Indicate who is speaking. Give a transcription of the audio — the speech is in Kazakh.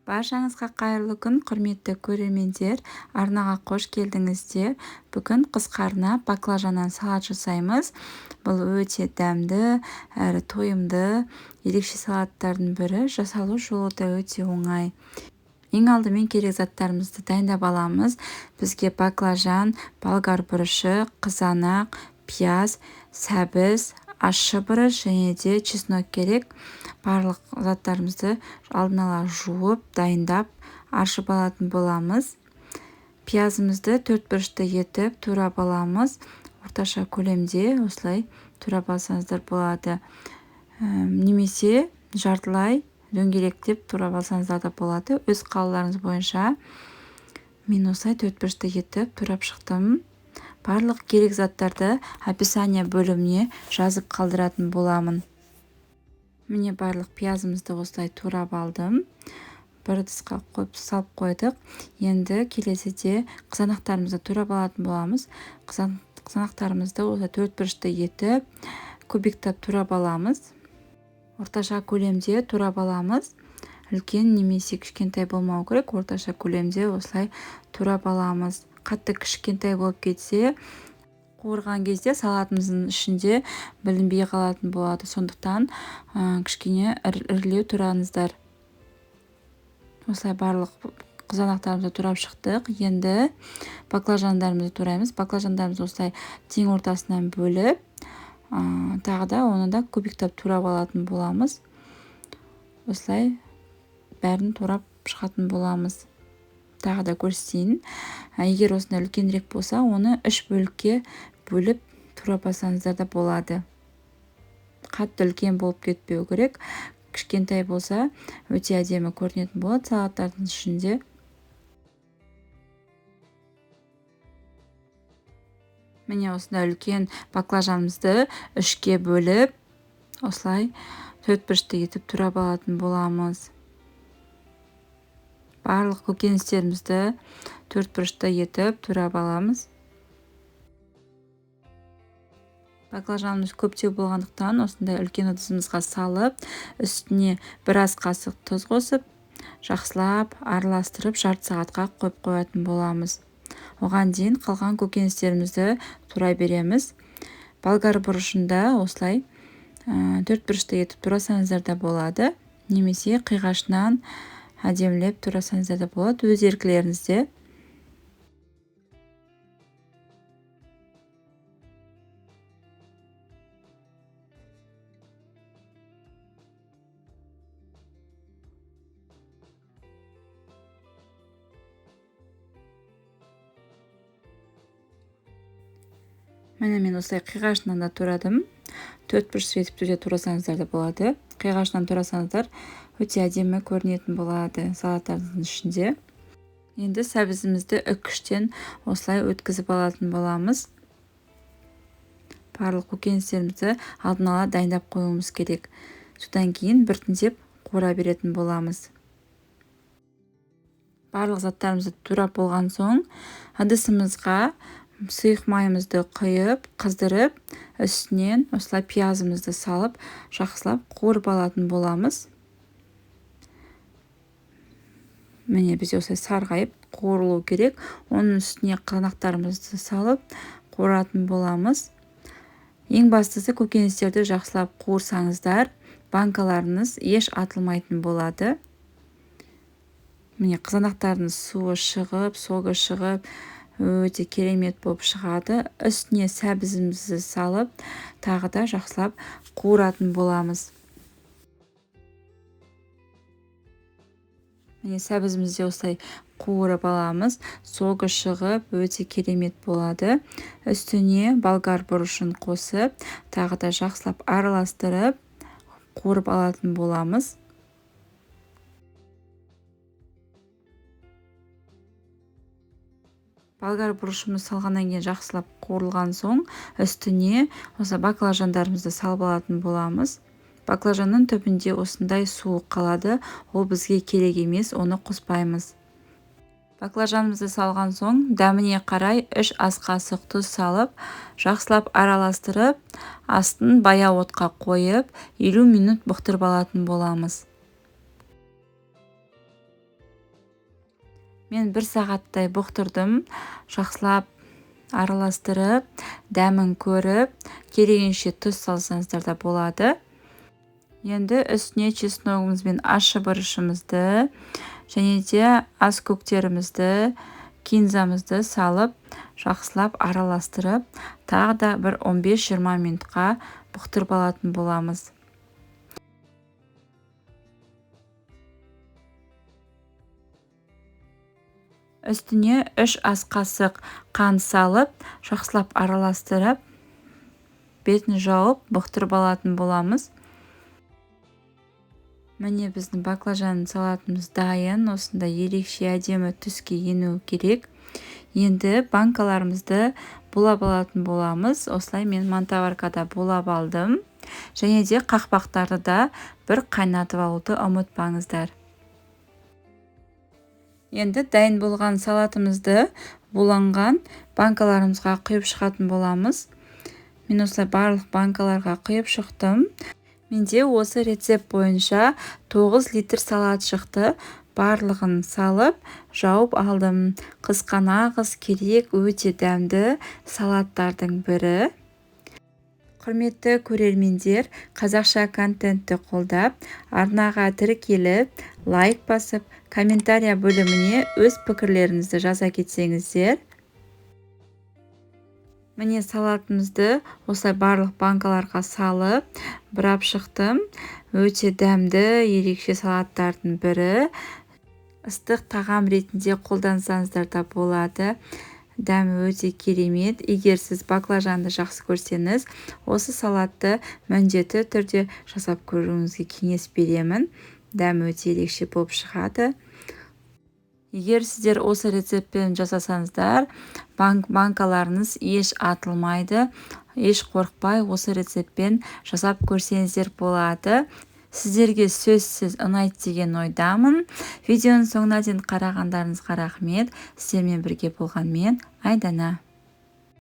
Speaker 1: Баршаңызға қайырлы күн, құрметті көрермендер. Арнаға қош келдіңіздер. Бүгін қысқарына баклажаннан салат жасаймыз. Бұл өте дәмді әрі тойымды ерекше салаттардың бірі. Жасалу жолы да өте оңай. Ең алдымен керек заттарымызды дайындап аламыз. Бізге баклажан, болгар бұрышы, қызанақ, пияз, сәбіз, ащы бұрыш және де чеснок керек. Барлық заттарымызды алдын ала жуып, дайындап, аршып алатын боламыз. Пиязымызды 4 бұрышты етіп турап аламыз. Орташа көлемде осылай турап алсаңыздар болады. Немесе жартылай дөңгелектеп турап алсаңыздар да болады. Өз қалауларыңыз бойынша мен осылай 4 бұрышты етіп турап шықтым. Барлық керек заттарды описание бөліміне жазып қалдыратын боламын. Міне барлық пиязымызды осылай турап алдым. Бір ыдысқа қойып салып қойдық. Енді келесіде қызанақтарымызды турап алатын боламыз. Қызанақтарымызды осылай 4 бұрышты етіп, кубиктап турап аламыз. Орташа көлемде турап аламыз. Үлкен немесе кішкентай болмау керек. Орташа көлемде осылай турап аламыз. Қатты кішкентай болып кетсе, қуырған кезде салатымыздың ішінде білінбей қалатын болады. Сондықтан кішкене ірілеу тураңыздар. Осылай барлық қызанақтарымызды турап шықтық. Енді баклажандарымызды тураймыз. Баклажандарымызды осылай тең ортасынан бөліп, тағы да оны да кубиктап турап алатын боламыз. Осылай бәрін турап шығатын боламыз. Тағы да көрсетейін. Егер осындай үлкенірек болса, оны 3 бөлікке бөліп турап алсаңыздар да болады. Қатты үлкен болып кетпеу керек. Кішкентай болса, өте әдемі көрінетін болады салаттардың ішінде. Міне осындай үлкен баклажанымызды 3-ке бөліп, осылай 4 бұрышты етіп турап алатын боламыз. Барлық көкөністерімізді 4 бұрышты етіп турап аламыз. Баклажанымыз көптеу болғандықтан осындай үлкен ыдысымызға салып, үстіне 1 ас қасық тұз қосып, жақсылап араластырып жарты сағатқа қойып қоятын боламыз. Оған дейін қалған көкөністерімізді турай береміз. Болгар бұрышында осылай 4 бұрышты етіп турасаңыздар да болады. Немесе қиғашынан әдемілеп турасаңыздар да болады, өз еркілеріңізде. Міне мен осылай қиғашынан да турадым. 4 бұрыш етіп де турасаңыздар да болады. Қиғашынан турасаңыздар өте әдемі көрінетін болады салаттардың ішінде. Енді сәбізімізді үккіштен осылай өткізіп алатын боламыз. Барлық көкөністерімізді алдын ала дайындап қоюымыз керек. Содан кейін біртіндеп қуыра беретін боламыз. Барлық заттарымызды турап болған соң, ыдысымызға сұйық майымызды құйып, қыздырып, үстінен осылай пиязымызды салып, жақсылап қуырып алатын боламыз. Міне бізде осылай сарғайып қуырылу керек. Оның үстіне қызанақтарымызды салып қуыратын боламыз. Ең бастысы көкөністерді жақсылап қуырсаңыздар, банкаларыңыз еш атылмайтын болады. Міне қызанақтардың суы шығып, соғы шығып, өте керемет болып шығады. Үстіне сәбізімізді салып, тағы да жақсылап қуыратын боламыз. Міне сәбізімізді осылай қуырып аламыз. Соғы шығып, өте керемет болады. Үстіне болгар бұрышын қосып, тағы да жақсылап араластырып, қуырып алатын боламыз. Болгар бұрышымыз салғаннан кейін жақсылап қуырылған соң, үстіне осы баклажандарымызды салып алатын боламыз. Баклажанның түбінде осындай суы қалады, ол бізге керек емес, оны қоспаймыз. Баклажанымызды салған соң, дәміне қарай 3 ас қасық тұз салып, жақсылап араластырып, астын баяу отқа қойып, 50 минут бұқтырып алатын боламыз. Мен 1 сағаттай бұқтырдым, жақсылап араластырып, дәмін көріп, керегенше тұз салсаңыздар да болады. Енді үстіне чесногымыз бен ащы бұрышымызды және де ас көктерімізді, кинзамызды салып, жақсылап араластырып, тағы да бір 15-20 минутқа бұқтырып алатын боламыз. Үстіне 3 ас қасық қант салып, жақсылап араластырып, бетін жауып, бұқтырып алатын боламыз. Міне біздің баклажан салатымыз дайын, осында ерекше әдемі түске ену керек. Енді банкаларымызды булап алатын боламыз. Осылай мен мантаваркада булап алдым. Және де қақпақтарды да бір қайнатып алуды ұмытпаңыздар. Енді дайын болған салатымызды буланған банкаларымызға құйып шығатын боламыз. Мен осылай барлық банкаларға құйып шықтым. Менде осы рецепт бойынша 9 литр салат шықты. Барлығын салып, жауып алдым. Қысқа нағыз керек, өте дәмді салаттардың бірі. Құрметті көрермендер, қазақша контентті қолдап, арнаға тіркеліп, лайк басып, комментария бөліміне өз пікірлеріңізді жаза кетсеңіздер. Міне салатымызды осылай барлық банкаларға салып, бұрап шықтым. Өте дәмді, ерекше салаттардың бірі. Ыстық тағам ретінде қолдансаңыздар да болады. Дәмі өте керемет. Егер сіз баклажанды жақсы көрсеңіз, осы салатты міндетті түрде жасап көруіңізге кеңес беремін. Дәмі өте ерекше болып шығады. Егер сіздер осы рецептпен жасасаңыздар, банкаларыңыз еш атылмайды. Еш қорықпай осы рецептпен жасап көрсеңіздер болады. Сіздерге сөзсіз ұнайды деген ойдамын. Видеоның соңына дейін қарағандарыңызға рахмет. Сіздермен бірге болған мен Айдана.